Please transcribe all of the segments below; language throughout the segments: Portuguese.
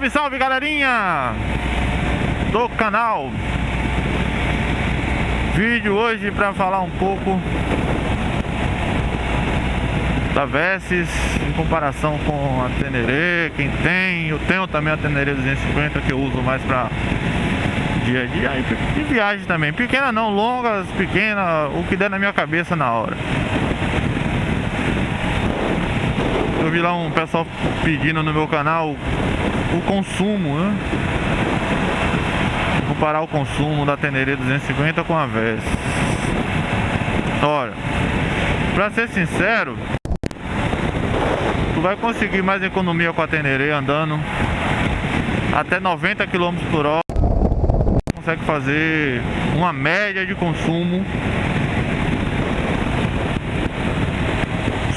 Salve, salve, galerinha do canal. Vídeo hoje para falar um pouco da Versys em comparação com a Teneré. Quem tem, eu tenho também a Teneré 250 que eu uso mais para dia a dia e viagem também, pequena não, longas, pequena, o que der na minha cabeça na hora. Eu vi lá um pessoal pedindo no meu canal o consumo, né? Comparar o consumo da Teneré 250 com a Versys. Olha, pra ser sincero, tu vai conseguir mais economia com a Teneré andando até 90 km por hora. Consegue fazer uma média de consumo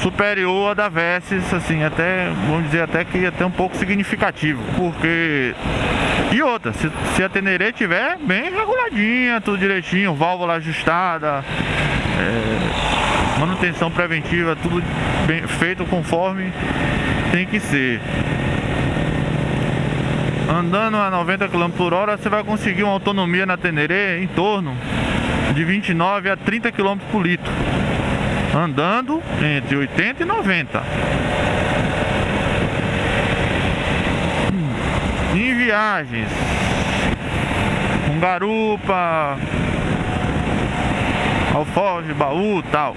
superior à da Versys, assim, até, vamos dizer, até que até um pouco significativo, porque... E outra, se a Teneré tiver bem reguladinha, tudo direitinho, válvula ajustada, manutenção preventiva, tudo bem feito conforme tem que ser. Andando a 90 km por hora, você vai conseguir uma autonomia na Teneré em torno de 29 a 30 km por litro, andando entre 80 e 90. Em viagens com garupa, alforje, baú, tal,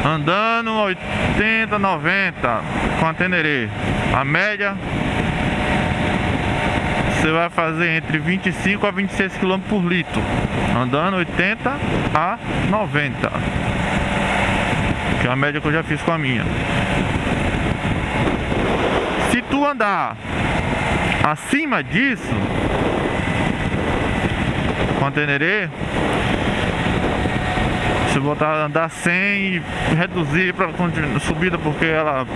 andando 80, 90 com a Teneré, a média você vai fazer entre 25 a 26 km por litro, andando 80 a 90, que é a média que eu já fiz com a minha. Se tu andar acima disso com a Teneré, se botar andar 100 e reduzir para subida, porque ela,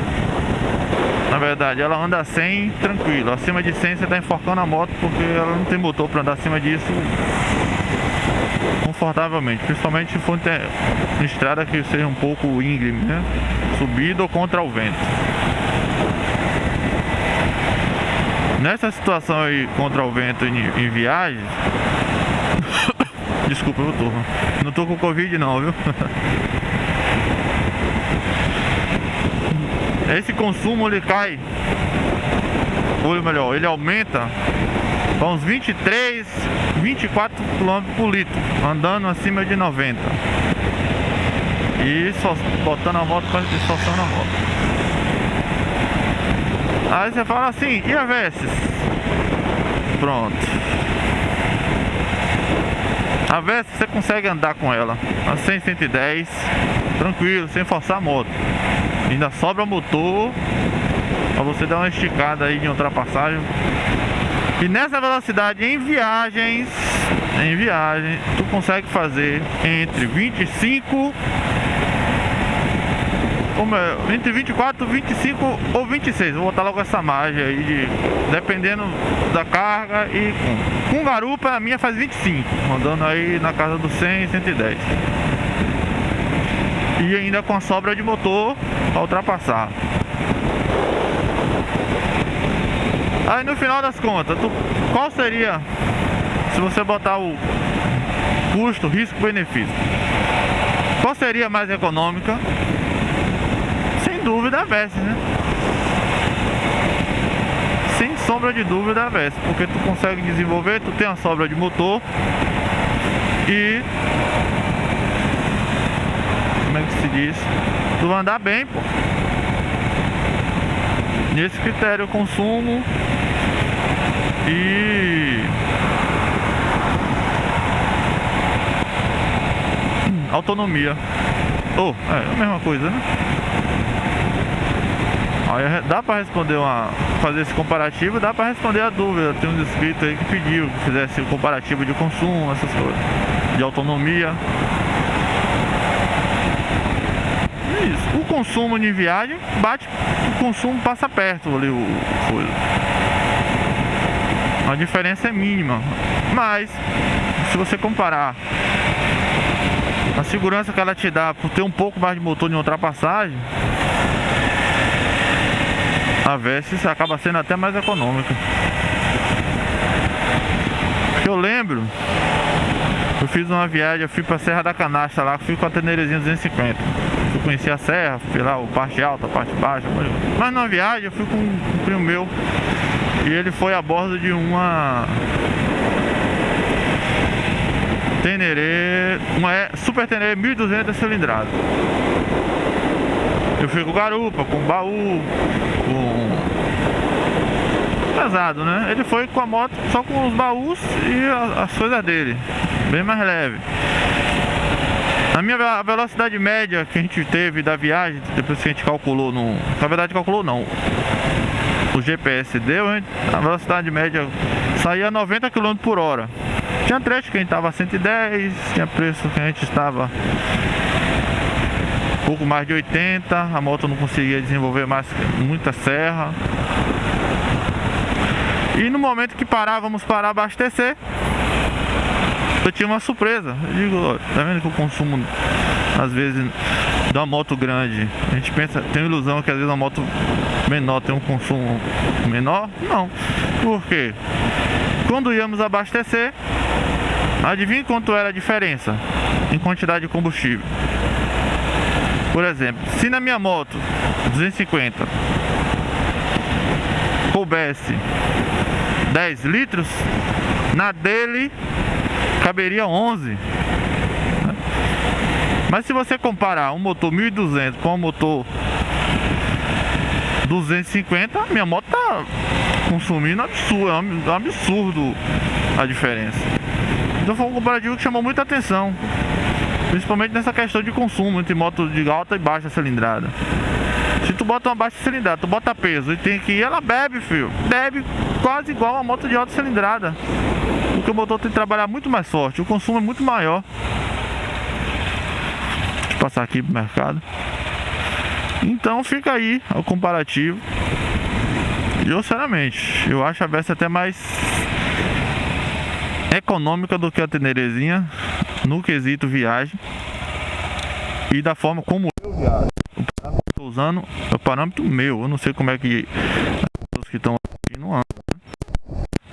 na verdade, ela anda a 100 tranquilo. Acima de 100 você está enforcando a moto, porque ela não tem motor para andar acima disso confortavelmente, principalmente se for em estrada que seja um pouco íngreme, né? Subida ou contra o vento. Nessa situação aí contra o vento em viagem, desculpa, eu não tô com Covid não, viu? Esse consumo ele cai, ou melhor, ele aumenta para uns 23, 24 km por litro, andando acima de 90. E só botando a moto, quase distorcendo a moto. Aí você fala assim, e a Versys? Pronto. A Versys você consegue andar com ela a 100, 110, tranquilo, sem forçar a moto. Ainda sobra motor para você dar uma esticada aí de ultrapassagem. E nessa velocidade em viagem, tu consegue fazer entre 25, entre 24, 25 ou 26. Vou botar logo essa margem aí, dependendo da carga. E com garupa a minha faz 25, andando aí na casa dos 100, 110. E ainda com a sobra de motor para ultrapassar. Aí no final das contas, qual seria, se você botar o custo, risco, benefício, qual seria mais econômica? Sem dúvida a Versys, né? Sem sombra de dúvida a Versys, porque tu consegue desenvolver, tu tem a sobra de motor e... como é que se diz? Tu vai andar bem, pô. Nesse critério, consumo e autonomia. É a mesma coisa, né? Aí dá pra responder fazer esse comparativo, dá pra responder a dúvida. Tem uns inscritos aí que pediu que fizesse o comparativo de consumo, essas coisas, de autonomia. Isso. O consumo de viagem bate, o consumo passa perto ali, coisa. A diferença é mínima, mas se você comparar a segurança que ela te dá por ter um pouco mais de motor de ultrapassagem, a Versys acaba sendo até mais econômica. Eu lembro, eu fiz uma viagem, eu fui pra Serra da Canastra lá, fui com a Tenerezinha 250. Eu conheci a serra, fui lá, a parte alta, a parte baixa. Mas numa viagem eu fui com um primo meu e ele foi a bordo de uma Teneré, uma Super Teneré 1200 cilindrada. Eu fui com garupa, com baú, com pesado, né? Ele foi com a moto só com os baús e as coisas dele, bem mais leve. A velocidade média que a gente teve da viagem, depois que a gente calculou, na verdade calculou não, o GPS deu, a velocidade média saía a 90 km por hora. Tinha trecho que a gente estava a 110, tinha preço que a gente estava pouco mais de 80, a moto não conseguia desenvolver mais muita serra. E no momento que parávamos para abastecer, eu tinha uma surpresa. Eu digo, tá vendo que o consumo às vezes de uma moto grande, a gente pensa, tem a ilusão que às vezes uma moto menor tem um consumo menor? Não. Por quê? Quando íamos abastecer, adivinha quanto era a diferença em quantidade de combustível? Por exemplo, se na minha moto 250 coubesse 10 litros, na dele caberia 11. Mas se você comparar um motor 1200 com um motor 250, minha moto tá consumindo absurdo, é um absurdo a diferença. Então foi um comparativo que chamou muita atenção, principalmente nessa questão de consumo entre motos de alta e baixa cilindrada. Se tu bota uma baixa cilindrada, tu bota peso e tem que ir, ela bebe, filho. Bebe quase igual uma moto de alta cilindrada. Porque o motor tem que trabalhar muito mais forte, o consumo é muito maior. Deixa eu passar aqui pro mercado. Então fica aí o comparativo. E eu, sinceramente, eu acho a Versys até mais econômica do que a Tenerezinha no quesito viagem e da forma como eu viajo. O parâmetro que eu tô usando é o parâmetro meu. Eu não sei como é que as pessoas que estão aqui não andam, né?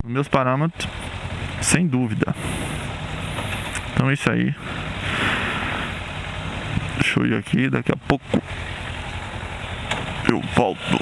Os meus parâmetros, sem dúvida. Então é isso aí. Deixa eu ir aqui, daqui a pouco eu volto.